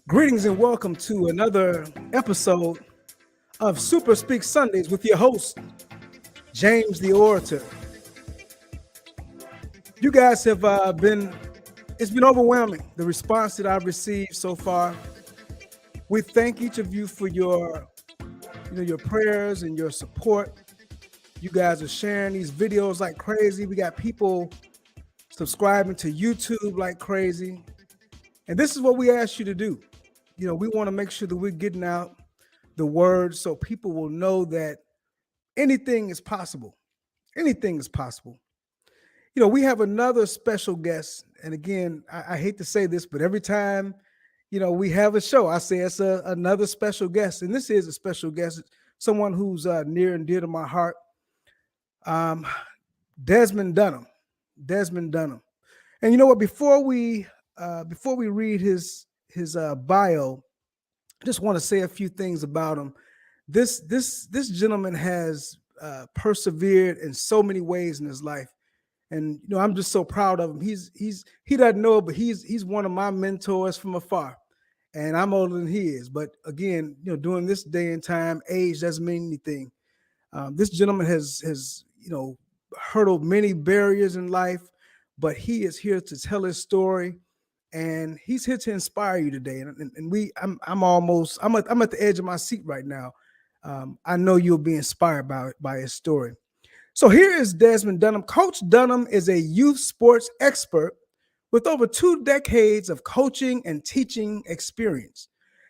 Greetings and welcome to another episode of Super Speak Sundays with your host, James the Orator. You guys have it's been overwhelming, the response that I've received so far. We thank each of you for your prayers and your support. You guys are sharing these videos like crazy. We got people subscribing to YouTube like crazy. And this is what we ask you to do. We want to make sure that we're getting out the word so people will know that anything is possible. Anything is possible. We have another special guest. And again, I hate to say this, but every time, we have a show, I say it's another special guest. And this is a special guest, someone who's near and dear to my heart. Desmond Dunham. Desmond Dunham. And you know what? Before we read his bio, I just want to say a few things about him. This gentleman has persevered in so many ways in his life, and I'm just so proud of him. He doesn't know it, but he's one of my mentors from afar, and I'm older than he is. But again, during this day and time, age doesn't mean anything. This gentleman has hurdled many barriers in life, but he is here to tell his story. And he's here to inspire you today. And I'm at the edge of my seat right now. I know you'll be inspired by his story. So here is Desmond Dunham. Coach Dunham is a youth sports expert with over 2 decades of coaching and teaching experience.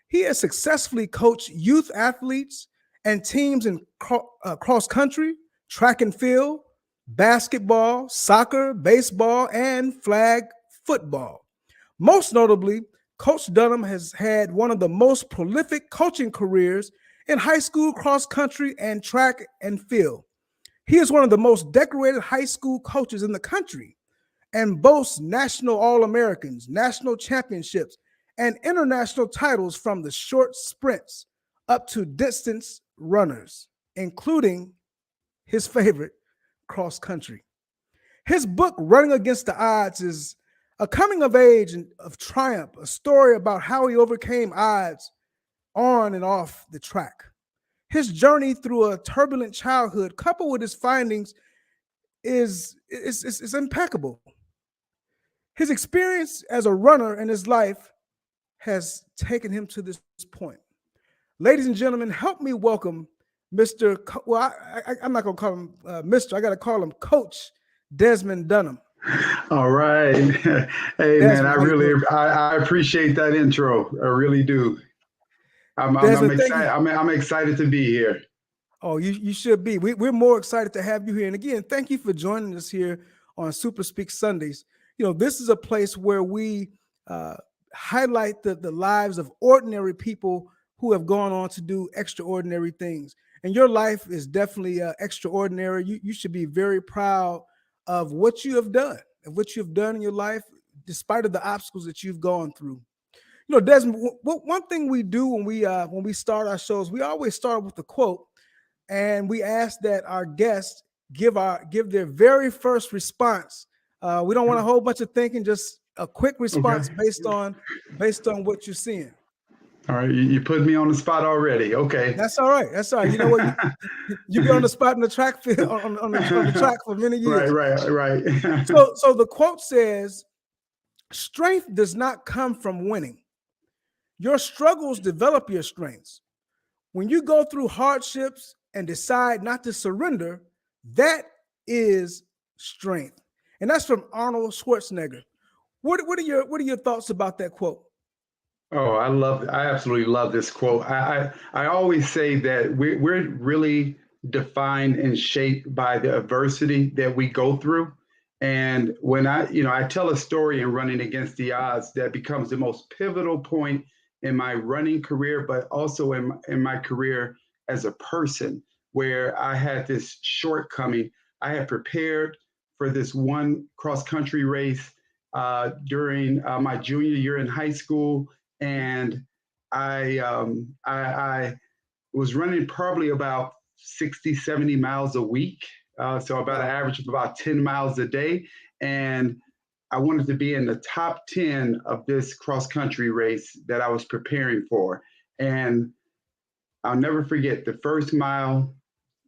He has successfully coached youth athletes and teams in cross country, track and field, basketball, soccer, baseball, and flag football. Most notably, Coach Dunham has had one of the most prolific coaching careers in high school cross country and track and field. He is one of the most decorated high school coaches in the country and boasts national All-Americans, national championships, and international titles from the short sprints up to distance runners, including his favorite, cross country. His book, Running Against the Odds, is a coming of age and of triumph, a story about how he overcame odds on and off the track. His journey through a turbulent childhood, coupled with his findings, is impeccable. His experience as a runner in his life has taken him to this point. Ladies and gentlemen, help me welcome Mr. I'm not going to call him Mr. I got to call him Coach Desmond Dunham. All right. Hey, man, I appreciate that intro. I really do. I'm excited. I'm excited to be here. Oh, you should be. We're more excited to have you here. And again, thank you for joining us here on Super Speak Sundays. This is a place where we highlight the lives of ordinary people who have gone on to do extraordinary things. And your life is definitely extraordinary. You should be very proud of what you have done, in your life, despite of the obstacles that you've gone through. Desmond, one thing we do when we start our shows, we always start with a quote, and we ask that our guests give their very first response. We don't want a whole bunch of thinking, just a quick response based on what you're seeing. All right, you put me on the spot already. Okay, that's all right. That's all right. You know what? You've been on the spot in the track field on the track for many years. Right. So the quote says, "Strength does not come from winning. Your struggles develop your strengths. When you go through hardships and decide not to surrender, that is strength." And that's from Arnold Schwarzenegger. What are your thoughts about that quote? Oh, I absolutely love this quote. I always say that we're really defined and shaped by the adversity that we go through. And when I tell a story in Running Against the Odds that becomes the most pivotal point in my running career, but also in my career as a person, where I had this shortcoming. I had prepared for this one cross-country race during my junior year in high school. And I was running probably about 60, 70 miles a week. So about an average of about 10 miles a day. And I wanted to be in the top 10 of this cross country race that I was preparing for. And I'll never forget the first mile,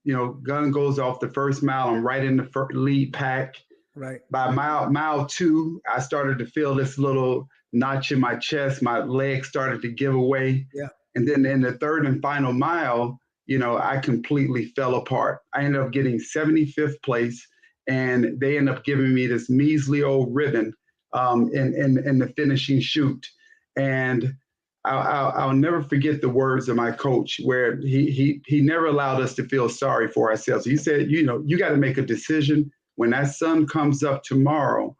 gun goes off the first mile. I'm right in the lead pack. Right. By mile 2, I started to feel this little notch in my chest. My legs started to give away. Yeah. And then in the third and final mile, I completely fell apart. I ended up getting 75th place, and they ended up giving me this measly old ribbon in the finishing chute. And I'll never forget the words of my coach, where he never allowed us to feel sorry for ourselves. He said, you got to make a decision. When that sun comes up tomorrow,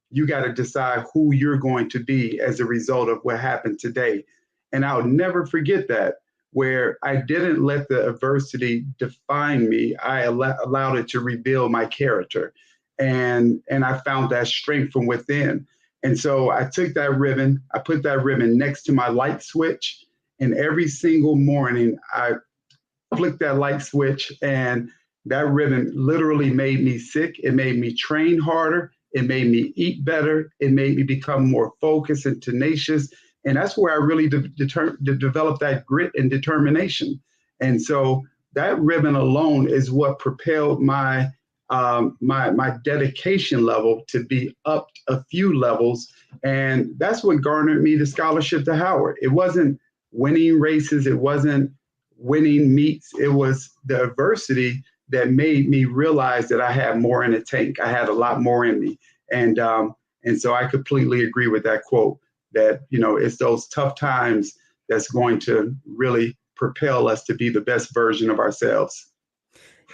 you got to decide who you're going to be as a result of what happened today. And I'll never forget that, where I didn't let the adversity define me. I allowed it to reveal my character. And I found that strength from within. And so I took that ribbon, I put that ribbon next to my light switch. And every single morning I flicked that light switch, and that ribbon literally made me sick. It made me train harder. It made me eat better. It made me become more focused and tenacious. And that's where I really developed that grit and determination. And so that ribbon alone is what propelled my dedication level to be up a few levels. And that's what garnered me the scholarship to Howard. It wasn't winning races. It wasn't winning meets. It was the adversity that made me realize that I had more in the tank. I had a lot more in me. And so I completely agree with that quote, that, it's those tough times that's going to really propel us to be the best version of ourselves.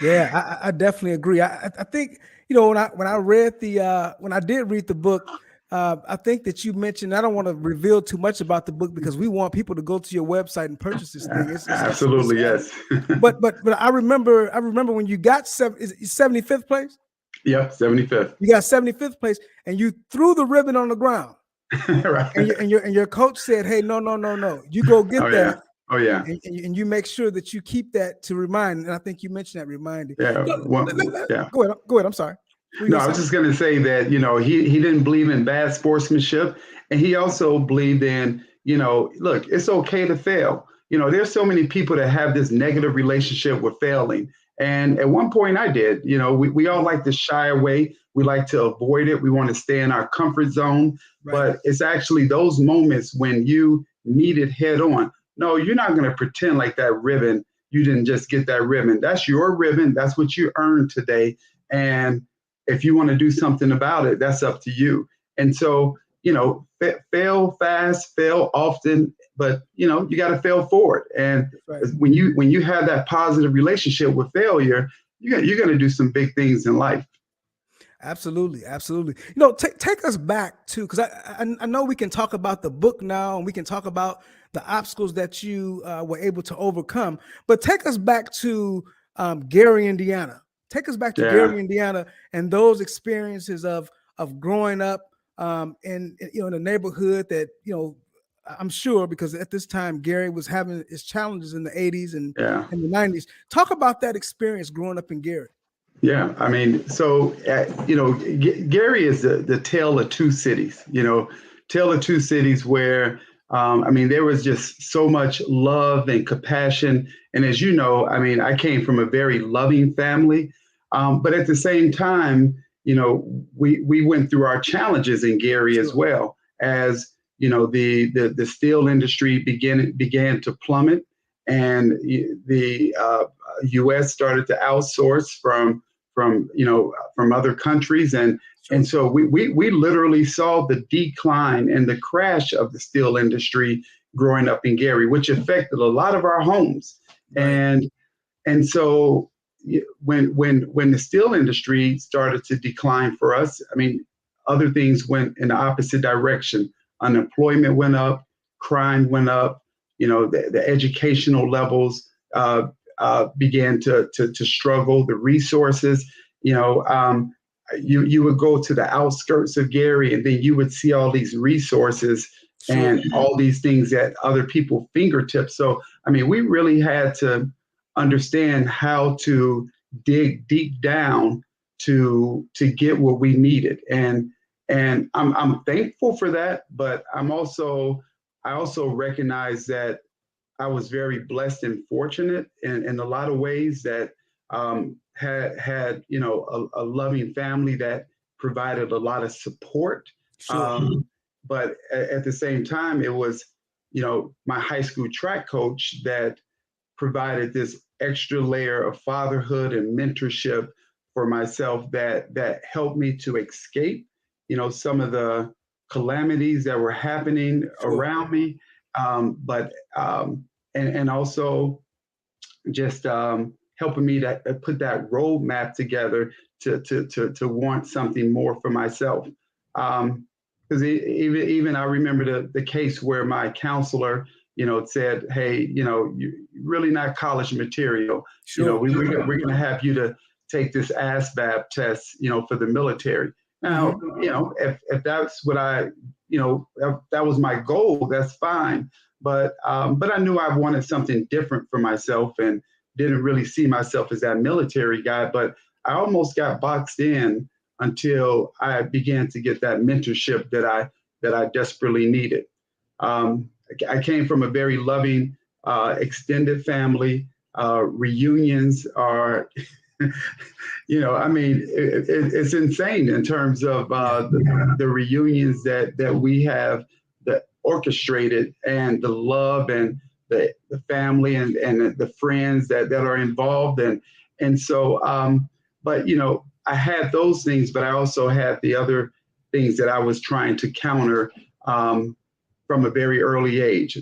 Yeah, I definitely agree. I think, when I did read the book, I think that you mentioned, I don't want to reveal too much about the book because we want people to go to your website and purchase this thing. Absolutely, yes. but I remember when you got 75th place. Yep, 75th. You got 75th place, and you threw the ribbon on the ground. Right. And your coach said, "Hey, no, you go get that." Yeah. Oh yeah. And you make sure that you keep that to remind. And I think you mentioned that reminding. Yeah. Yeah. Go ahead. I'm sorry. No, I was just going to say that, he didn't believe in bad sportsmanship. And he also believed in, look, it's okay to fail. There's so many people that have this negative relationship with failing. And at one point I did, we all like to shy away. We like to avoid it. We want to stay in our comfort zone. Right. But it's actually those moments when you meet it head on. No, you're not going to pretend like that ribbon, you didn't just get that ribbon. That's your ribbon. That's what you earned today. And if you want to do something about it, that's up to you. And so, fail fast, fail often, but you got to fail forward. And right. when you have that positive relationship with failure, you're going to do some big things in life. Absolutely. Take us back to, because I know we can talk about the book now, and we can talk about the obstacles that you were able to overcome, but take us back to Gary, Indiana. Take us back to Gary, Indiana, and those experiences of growing up in the neighborhood that, I'm sure, because at this time Gary was having his challenges in the 80s and in the 90s. Talk about that experience growing up in Gary. Yeah, I mean, so Gary is the tale of two cities. Tale of two cities where there was just so much love and compassion. And as you know, I came from a very loving family. But at the same time, we went through our challenges in Gary as well, as the steel industry began to plummet, and the U.S. started to outsource from other countries, and so we literally saw the decline and the crash of the steel industry growing up in Gary, which affected a lot of our homes, right. and so when the steel industry started to decline for us, other things went in the opposite direction. Unemployment went up, crime went up, the educational levels began to struggle, the resources, you would go to the outskirts of Gary, and then you would see all these resources and all these things at other people's fingertips. So, we really had to understand how to dig deep down to get what we needed. And And I'm thankful for that, but I also recognize that I was very blessed and fortunate in a lot of ways that had a loving family that provided a lot of support. Sure. But at the same time, it was my high school track coach that provided this extra layer of fatherhood and mentorship for myself that helped me to escape some of the calamities that were happening Sure. around me, but and also just helping me to put that roadmap together to want something more for myself. Because even I remember the case where my counselor, said, "Hey, you're really not college material. Sure. We're going to have you to take this ASVAB test, for the military." Now, if that's what if that was my goal, that's fine. But I knew I wanted something different for myself and didn't really see myself as that military guy. But I almost got boxed in until I began to get that mentorship that I desperately needed. I came from a very loving, extended family. Reunions are, it's insane in terms of the reunions that we have that orchestrated, and the love and the family and the friends that are involved. And so, but, I had those things, but I also had the other things that I was trying to counter from a very early age.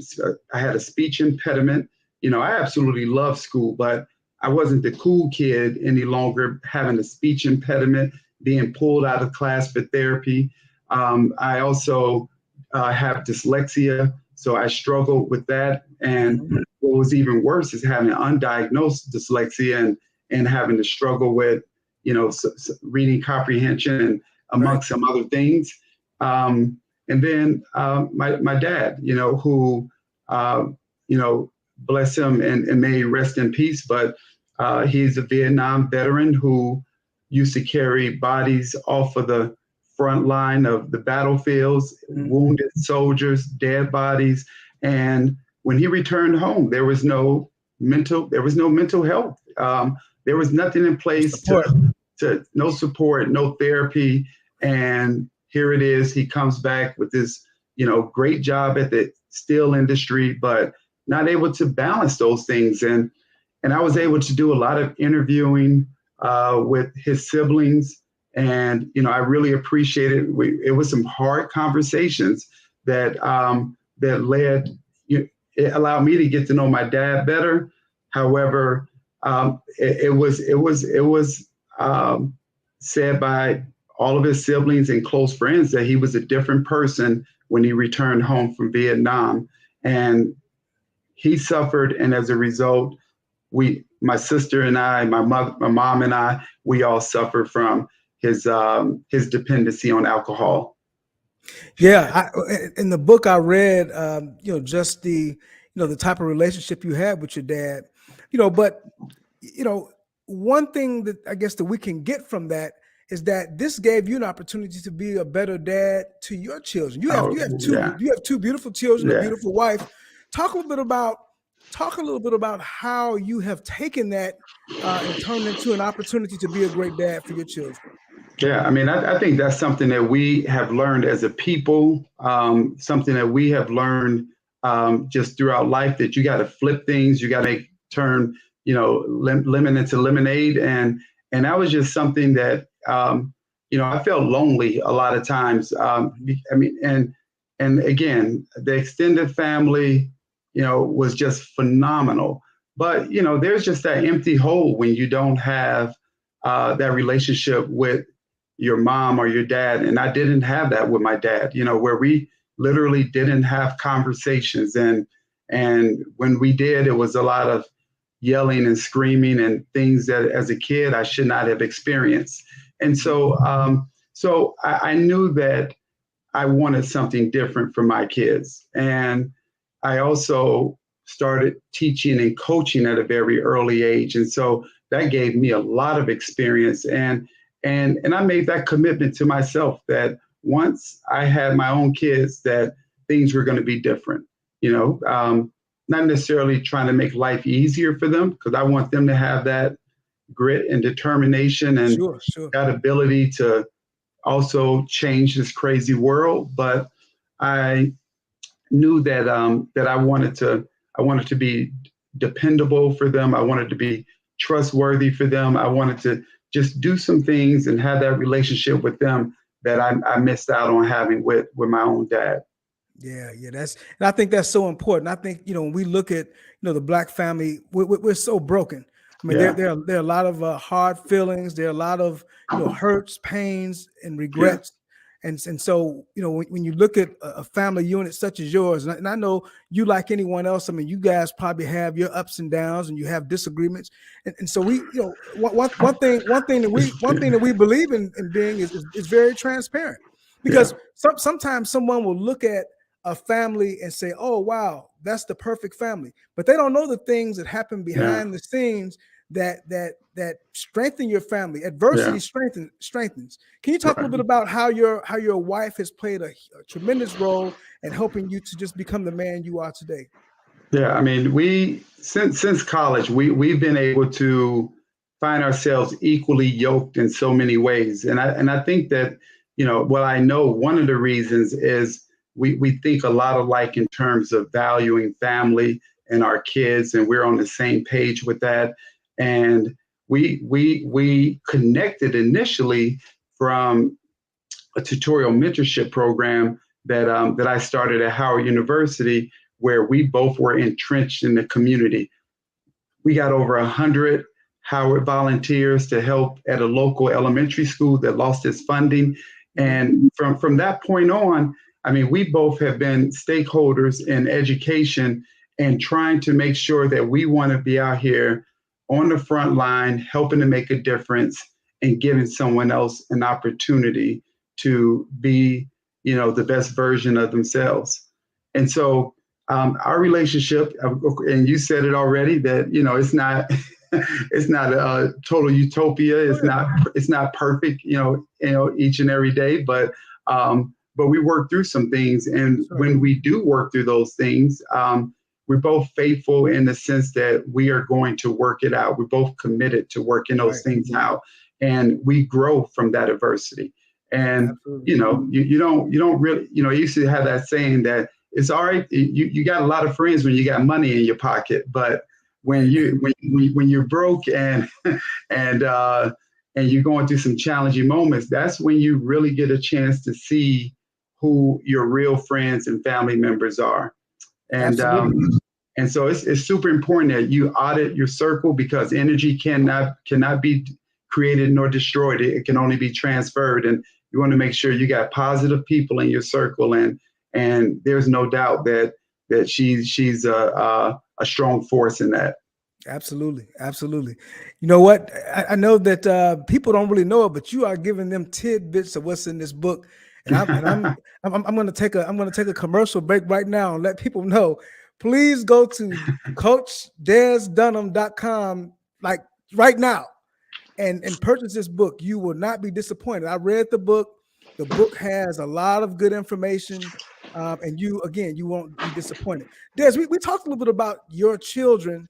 I had a speech impediment. I absolutely loved school, but I wasn't the cool kid any longer, having a speech impediment, being pulled out of class for therapy. I also have dyslexia, so I struggled with that. And what was even worse is having undiagnosed dyslexia and having to struggle with, reading comprehension and amongst some other things. And then my dad, who, bless him and may he rest in peace, but he's a Vietnam veteran who used to carry bodies off of the front line of the battlefields, wounded soldiers, dead bodies. And when he returned home, there was no mental health. There was nothing in place to no support, no therapy. And here it is. He comes back with this, great job at the steel industry, but not able to balance those things. And I was able to do a lot of interviewing with his siblings. And, I really appreciated it. It was some hard conversations that led, it allowed me to get to know my dad better. However, it was said by all of his siblings and close friends that he was a different person when he returned home from Vietnam. And he suffered. And as a result, my sister and I, my mom and I, we all suffered from his dependency on alcohol. Yeah, in the book I read, just the type of relationship you had with your dad, but one thing that I guess that we can get from that is that this gave you an opportunity to be a better dad to your children. You have two beautiful children, a beautiful wife. Talk a little bit about how you have taken that and turned into an opportunity to be a great dad for your children. Yeah, I mean, I think that's something that we have learned as a people, something that we have learned just throughout life, that you got to flip things, you got to turn, lemon into lemonade. And that was just something that, I felt lonely a lot of times. And again, the extended family, was just phenomenal. But, there's just that empty hole when you don't have that relationship with your mom or your dad. And I didn't have that with my dad, where we literally didn't have conversations. And when we did, it was a lot of yelling and screaming and things that as a kid I should not have experienced. And so I knew that I wanted something different for my kids. And I also started teaching and coaching at a very early age. And so that gave me a lot of experience. And I made that commitment to myself that once I had my own kids that things were going to be different. Not necessarily trying to make life easier for them, because I want them to have that grit and determination and Sure, sure. that ability to also change this crazy world. But I knew that that I wanted to be dependable for them. I wanted to be trustworthy for them. I wanted to just do some things and have that relationship with them that I missed out on having with my own dad. Yeah, yeah, and I think that's so important. I think, when we look at, the Black family, we're so broken. I mean, Yeah, there are a lot of hard feelings. There are a lot of, hurts, pains, and yeah, regrets. And so, when you look at a family unit such as yours, and I know you, like anyone else, I mean, you guys probably have your ups and downs and you have disagreements. And so we, one thing that we believe in being is very transparent, yeah, because sometimes someone will look at a family and say, "Oh, wow, that's the perfect family," but they don't know the things that happen yeah, behind the scenes that strengthen your family. yeah. Adversity strengthens. Can you talk a Right. little bit about how your wife has played a tremendous role in helping you to just become the man you are today? Yeah, I mean, we since college, we've been able to find ourselves equally yoked in so many ways, and I think that well, I know one of the reasons is we think a lot alike in terms of valuing family and our kids, and we're on the same page with that. And we connected initially from a tutorial mentorship program that I started at Howard University, where we both were entrenched in the community. We got over 100 Howard volunteers to help at a local elementary school that lost its funding. Mhm. And from that point on, I mean, we both have been stakeholders in education and trying to make sure that we want to be out here on the front line, helping to make a difference and giving someone else an opportunity to be, the best version of themselves. And so our relationship, and you said it already, that it's not it's not a total utopia. Oh, yeah. It's not perfect, each and every day, but we work through some things, and That's right. when we do work through those things, we're both faithful in the sense that we are going to work it out. We're both committed to working those Right. things out, and we grow from that adversity. And Absolutely. you don't really, you used to have that saying that it's all right. You got a lot of friends when you got money in your pocket, but when Right. when you're broke and and you're going through some challenging moments, that's when you really get a chance to see who your real friends and family members are. And Absolutely. and so it's super important that you audit your circle, because energy cannot be created nor destroyed. It can only be transferred, and you want to make sure you got positive people in your circle. And there's no doubt that she's a strong force in that. Absolutely, absolutely. You know what? I know that people don't really know it, but you are giving them tidbits of what's in this book, and I'm going to take a commercial break right now and let people know. Please go to CoachDesDunham.com like right now and purchase this book. You will not be disappointed. I read the book. The book has a lot of good information, and you won't be disappointed. Des, we talked a little bit about your children.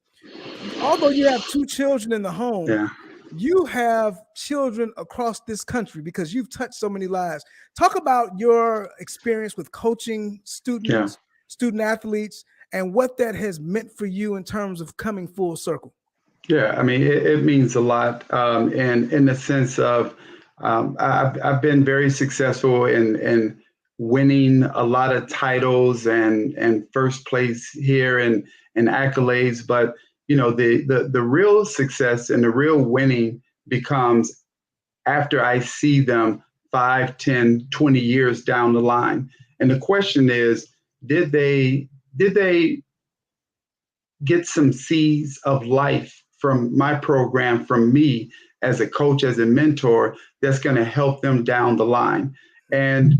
Although you have two children in the home, Yeah, you have children across this country because you've touched so many lives. Talk about your experience with coaching yeah. student athletes, and what that has meant for you in terms of coming full circle. Yeah, I mean, it means a lot, and in the sense of I've been very successful in winning a lot of titles and first place here and accolades, but the real success and the real winning becomes after I see them 5, 10, 20 years down the line. And the question is, did they get some seeds of life from my program, from me as a coach, as a mentor, that's going to help them down the line? And,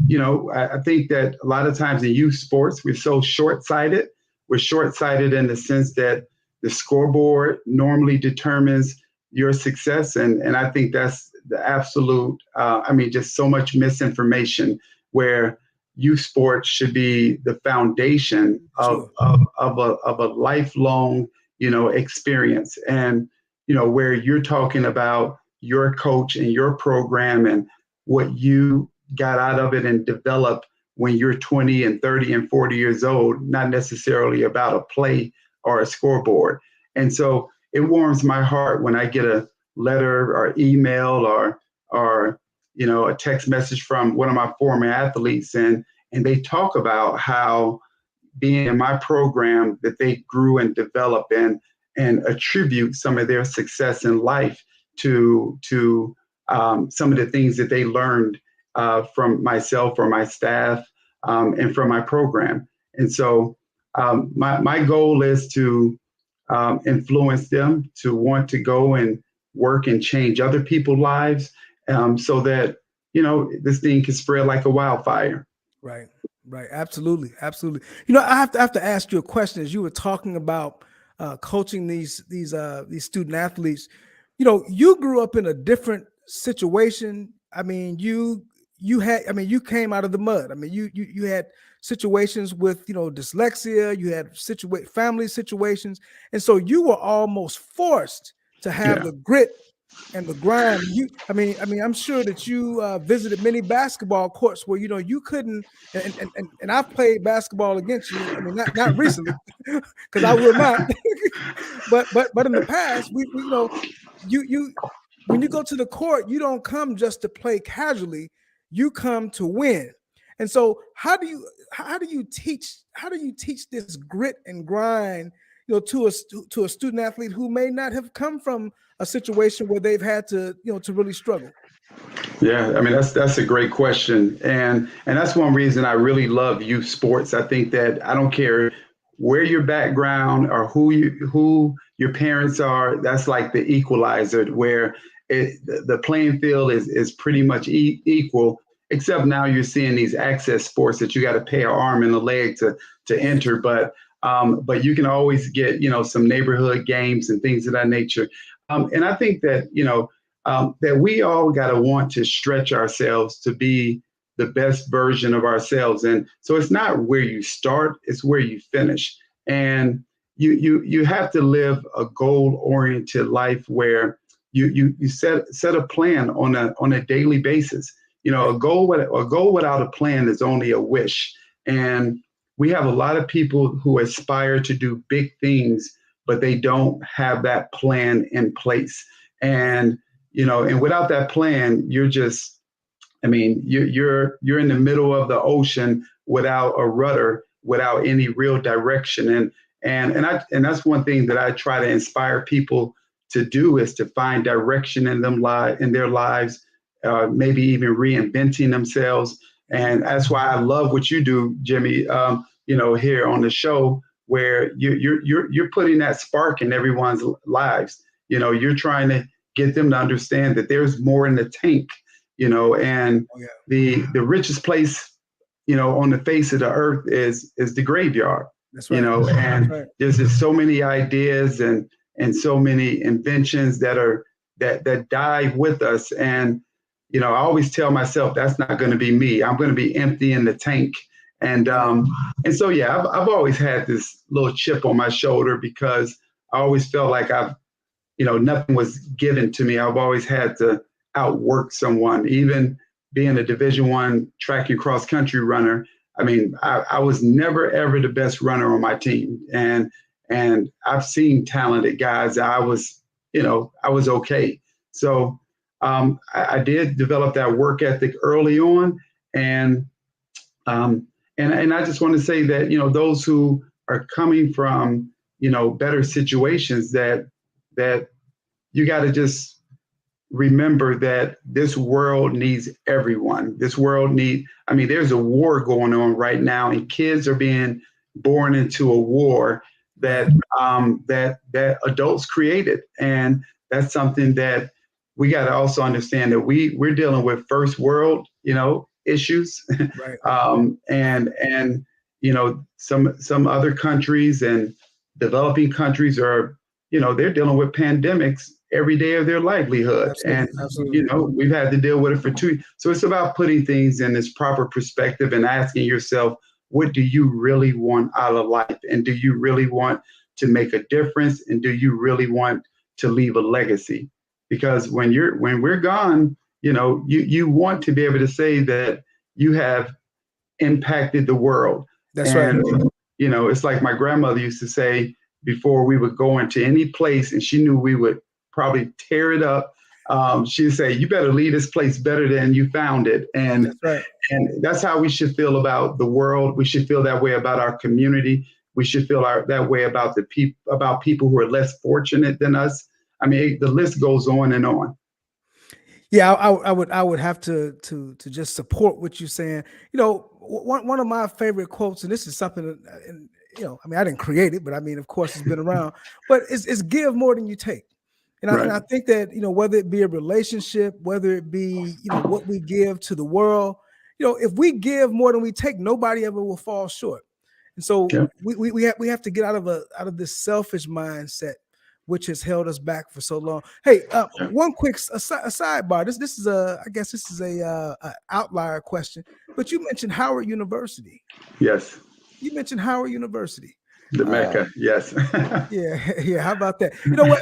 I think that a lot of times in youth sports, we're so short-sighted. We're short-sighted in the sense that the scoreboard normally determines your success. And I think that's the absolute, just so much misinformation where youth sports should be the foundation Sure. of a lifelong, experience. And, where you're talking about your coach and your program and what you got out of it and developed when you're 20 and 30 and 40 years old, not necessarily about a play or a scoreboard. And so it warms my heart when I get a letter or email or a text message from one of my former athletes, and they talk about how being in my program that they grew and developed and attribute some of their success in life to some of the things that they learned from myself or my staff and from my program. And so my goal is to influence them to want to go and work and change other people's lives, so that this thing can spread like a wildfire. Right. Right. Absolutely. Absolutely. I have to ask you a question as you were talking about coaching these student athletes. You grew up in a different situation. I mean, you came out of the mud. I mean, you had situations with, dyslexia, you had family situations. And so you were almost forced to have the grit and the grind. I'm sure that you visited many basketball courts where, you couldn't, and I've played basketball against you. I mean, not recently, because I will not, but in the past, you when you go to the court, you don't come just to play casually, you come to win. And so how do you teach this grit and grind, to a student athlete who may not have come from a situation where they've had to, to really struggle? Yeah, I mean that's a great question, and that's one reason I really love youth sports. I think that I don't care where your background or who your parents are. That's like the equalizer, where the playing field is pretty much equal. Except now you're seeing these access sports that you got to pay an arm and a leg to enter, but you can always get some neighborhood games and things of that nature. And I think that that we all got to want to stretch ourselves to be the best version of ourselves. And so it's not where you start, it's where you finish. And you have to live a goal-oriented life where you set a plan on a daily basis. A goal without a plan is only a wish. And we have a lot of people who aspire to do big things, but they don't have that plan in place. And and without that plan, you're just, you're in the middle of the ocean without a rudder, without any real direction. And that's one thing that I try to inspire people to do, is to find direction in their lives, maybe even reinventing themselves. And that's why I love what you do, Jimmy. Here on the show, where you're putting that spark in everyone's lives. You're trying to get them to understand that there's more in the tank, and the richest place, on the face of the earth is the graveyard. That's right. And right. There's just so many ideas and so many inventions that die with us. And, I always tell myself that's not going to be me. I'm going to be empty in the tank. And so, I've always had this little chip on my shoulder, because I always felt like nothing was given to me. I've always had to outwork someone. Even being a Division I track and cross country runner, I was never ever the best runner on my team. And I've seen talented guys. I was okay. So I did develop that work ethic early on, and I just want to say that those who are coming from better situations, that you got to just remember that this world needs everyone. This world there's a war going on right now, and kids are being born into a war that adults created. And that's something that we got to also understand, that we're dealing with first world, issues. Right. And some other countries and developing countries are, they're dealing with pandemics every day of their livelihood. And, Absolutely. Absolutely. we've had to deal with it for 2. So it's about putting things in its proper perspective and asking yourself, what do you really want out of life? And do you really want to make a difference? And do you really want to leave a legacy? Because when we're gone, you want to be able to say that you have impacted the world. That's right. And, it's like my grandmother used to say before we would go into any place and she knew we would probably tear it up. She'd say, you better leave this place better than you found it. That's right. And that's how we should feel about the world. We should feel that way about our community. We should feel that way about people who are less fortunate than us. I mean, the list goes on and on. Yeah, I would have to just support what you're saying. One of my favorite quotes, and this is something that, and I mean, I didn't create it, but I mean, of course, it's been around. But it's give more than you take. And I think that, whether it be a relationship, whether it be, what we give to the world, if we give more than we take, nobody ever will fall short. And so we have to get out of this selfish mindset, which has held us back for so long. Hey, one quick sidebar. This is a outlier question, but you mentioned Howard University. Yes. You mentioned Howard University. The Mecca. Yes. Yeah. How about that? You know what?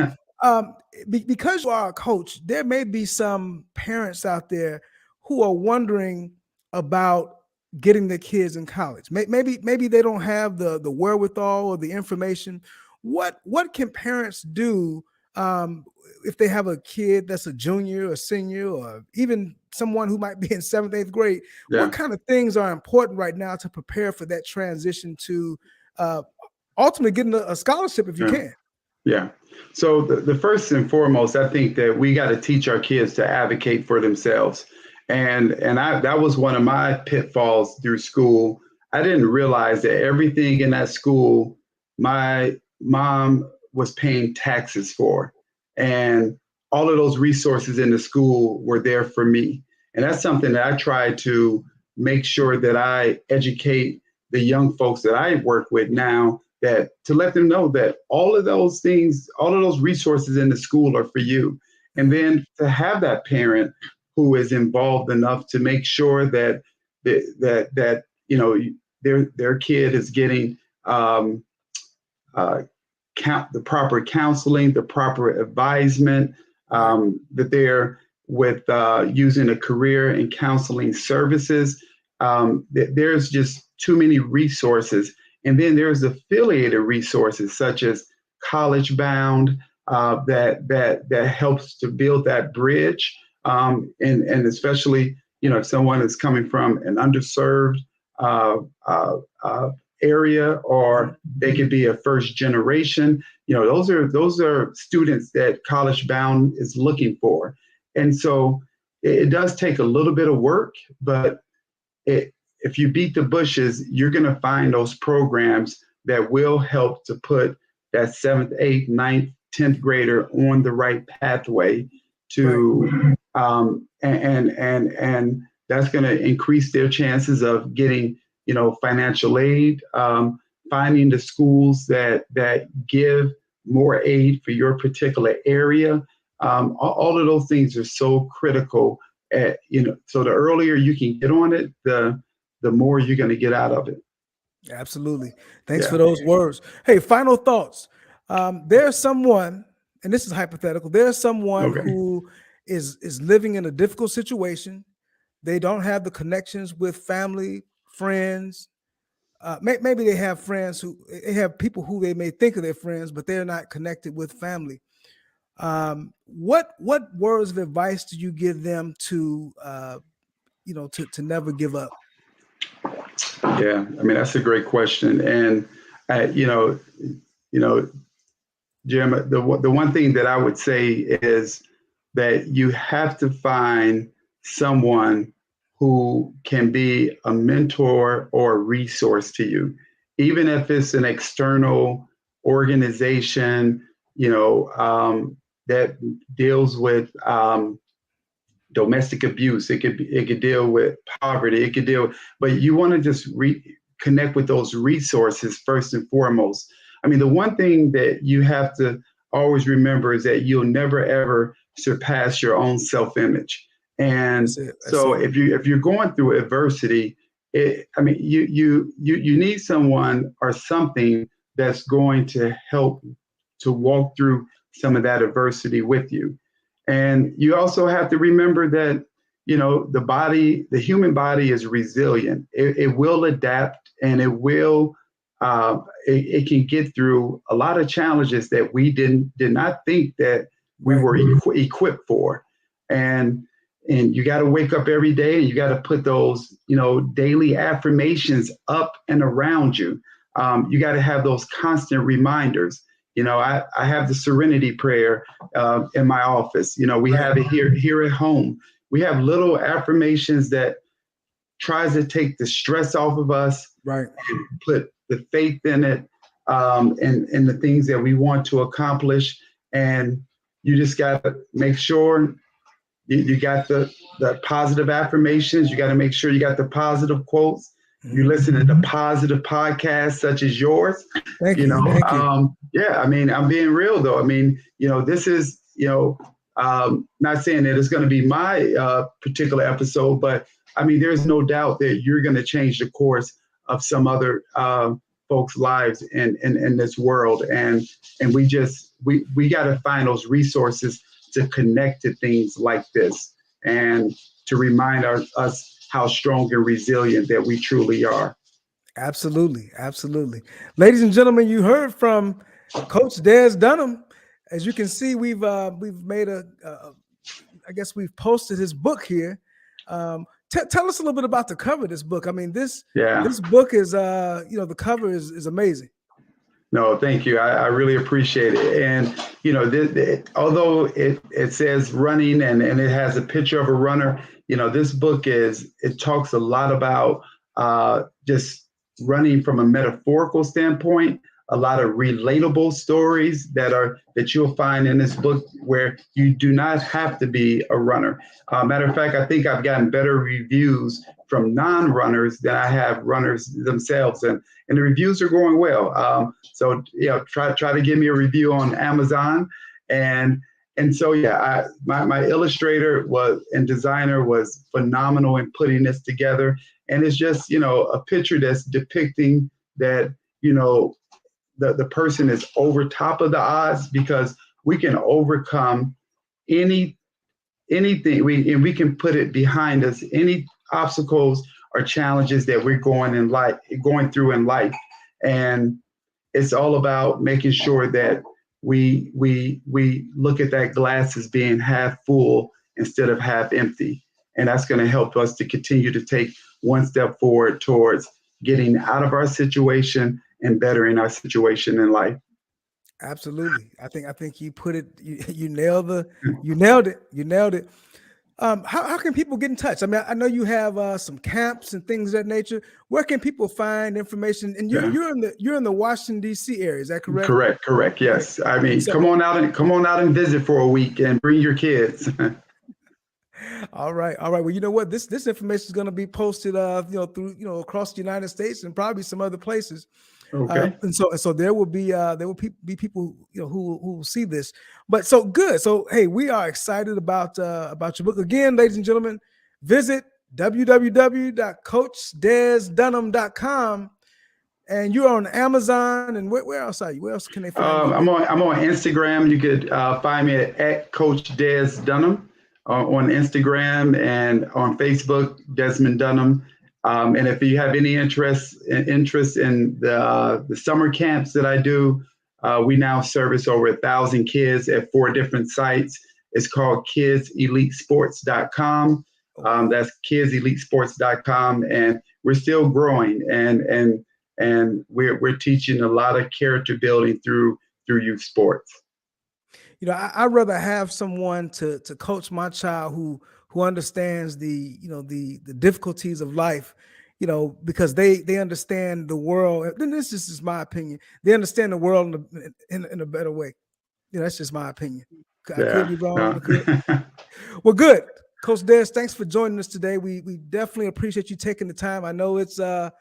Because you are a coach, there may be some parents out there who are wondering about getting their kids in college. Maybe they don't have the wherewithal or the information. What can parents do if they have a kid that's a junior or senior, or even someone who might be in 7th, 8th grade? Yeah. What kind of things are important right now to prepare for that transition to ultimately getting a scholarship if you can? Yeah. So the first and foremost, I think that we got to teach our kids to advocate for themselves. And that was one of my pitfalls through school. I didn't realize that everything in that school, my mom was paying taxes for, and all of those resources in the school were there for me. And that's something that I try to make sure that I educate the young folks that I work with now, that to let them know that all of those things, all of those resources in the school are for you. And then to have that parent who is involved enough to make sure that their kid is getting the proper counseling, the proper advisement, that they're with using a career in counseling services. There's just too many resources. And then there's affiliated resources such as College Bound that helps to build that bridge. And especially, if someone is coming from an underserved area, or they could be a first generation, those are students that College Bound is looking for. And so it does take a little bit of work, but if you beat the bushes, you're going to find those programs that will help to put that 7th, 8th, 9th, 10th grader on the right pathway to, and that's going to increase their chances of getting, financial aid, finding the schools that give more aid for your particular area. All of those things are so critical. So the earlier you can get on it, the more you're going to get out of it. Absolutely. Thanks for those words. Hey, final thoughts. There's someone, and this is hypothetical, there's someone who is living in a difficult situation. They don't have the connections with family, friends. Maybe they have friends they have people who they may think of their friends, but they're not connected with family. What words of advice do you give them to never give up? Yeah, I mean, that's a great question. And, Jim, the one thing that I would say is that you have to find someone who can be a mentor or a resource to you, even if it's an external organization, that deals with domestic abuse. It could deal with poverty. It could deal, but you want to just connect with those resources first and foremost. I mean, the one thing that you have to always remember is that you'll never ever surpass your own self-image. And That's it. That's so it. if you're going through adversity, I mean, you need someone or something that's going to help to walk through some of that adversity with you. And you also have to remember that, the human body is resilient. It will adapt, and it can get through a lot of challenges that we did not think that we Right. were equipped for. And you got to wake up every day, and you got to put those, daily affirmations up and around you. You got to have those constant reminders. I have the serenity prayer in my office. We have it here at home. We have little affirmations that tries to take the stress off of us, Right. and put the faith in it, and the things that we want to accomplish. And you just got to make sure you got the positive affirmations. You got to make sure you got the positive quotes. You listen to the positive podcasts such as yours. Thank you. Thank you. Yeah, I mean, I'm being real though. I mean, this is, not saying that it's going to be my particular episode, but I mean, there's no doubt that you're going to change the course of some other folks' lives in this world. And we got to find those resources to connect to things like this, and to remind us how strong and resilient that we truly are. Absolutely. Absolutely. Ladies and gentlemen, you heard from Coach Des Dunham. As you can see, we've made I guess we've posted his book here. Tell us a little bit about the cover of this book. I mean, this book is, the cover is amazing. No, thank you. I really appreciate it. And, although it says running, and it has a picture of a runner, this book it talks a lot about just running from a metaphorical standpoint, a lot of relatable stories that you'll find in this book, where you do not have to be a runner. Matter of fact, I think I've gotten better reviews from non-runners than I have runners themselves, and the reviews are going well. So try to give me a review on Amazon, and so my illustrator and designer was phenomenal in putting this together, and it's just a picture that's depicting that the person is over top of the odds, because we can overcome anything. We can put it behind us, any obstacles or challenges that we're going through in life. And it's all about making sure that we look at that glass as being half full instead of half empty. And that's going to help us to continue to take one step forward towards getting out of our situation and bettering our situation in life. Absolutely. I think you put it, you nailed it. How can people get in touch? I mean, I know you have some camps and things of that nature. Where can people find information? And you're in the Washington D.C. area. Is that correct? Correct. Yes. I mean, come on out and visit for a week and bring your kids. All right. Well, you know what? This information is going to be posted, through across the United States and probably some other places. Okay. And so there will be people who will see this. But so good. So hey, we are excited about your book. Again, ladies and gentlemen, visit www.coachdesdunham.com, and you're on Amazon. And where else are you? Where else can they find you? I'm on Instagram. You could find me at Coach Des Dunham on Instagram, and on Facebook, Desmond Dunham. And if you have any interest in the summer camps that I do, we now service over 1,000 kids at 4 different sites. It's called kidselitesports.com. That's kidselitesports.com, and we're still growing, and we're teaching a lot of character building through youth sports. I'd rather have someone to coach my child who understands the difficulties of life, because they understand the world. Then this is just my opinion. They understand the world in a better way. That's just my opinion. I could be wrong. No. Well, good. Coach Des, thanks for joining us today. We definitely appreciate you taking the time. I know it's a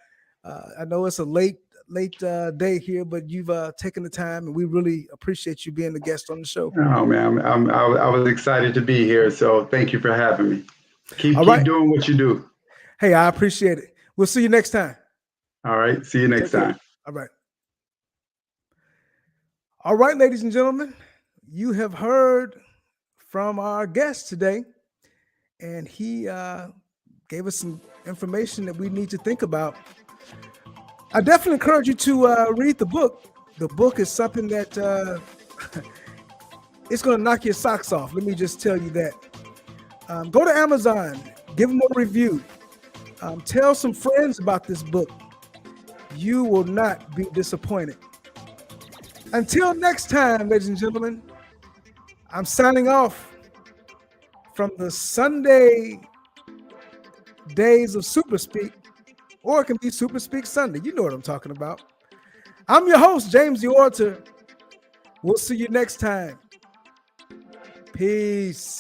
late late day here, but you've taken the time, and we really appreciate you being the guest on the show. Oh man, I was excited to be here, so thank you for having me. Keep All right. doing what you do. Hey, I appreciate it. We'll see you next time. All right, see you next time. All right. All right, ladies and gentlemen, you have heard from our guest today, and he gave us some information that we need to think about. I definitely encourage you to read the book. The book is something that it's going to knock your socks off. Let me just tell you that. Go to Amazon, give them a review. Tell some friends about this book. You will not be disappointed. Until next time, ladies and gentlemen, I'm signing off from the Sunday days of Super Speak, or it can be Super Speak Sunday. You know what I'm talking about. I'm your host, James the Orator. We'll see you next time. Peace.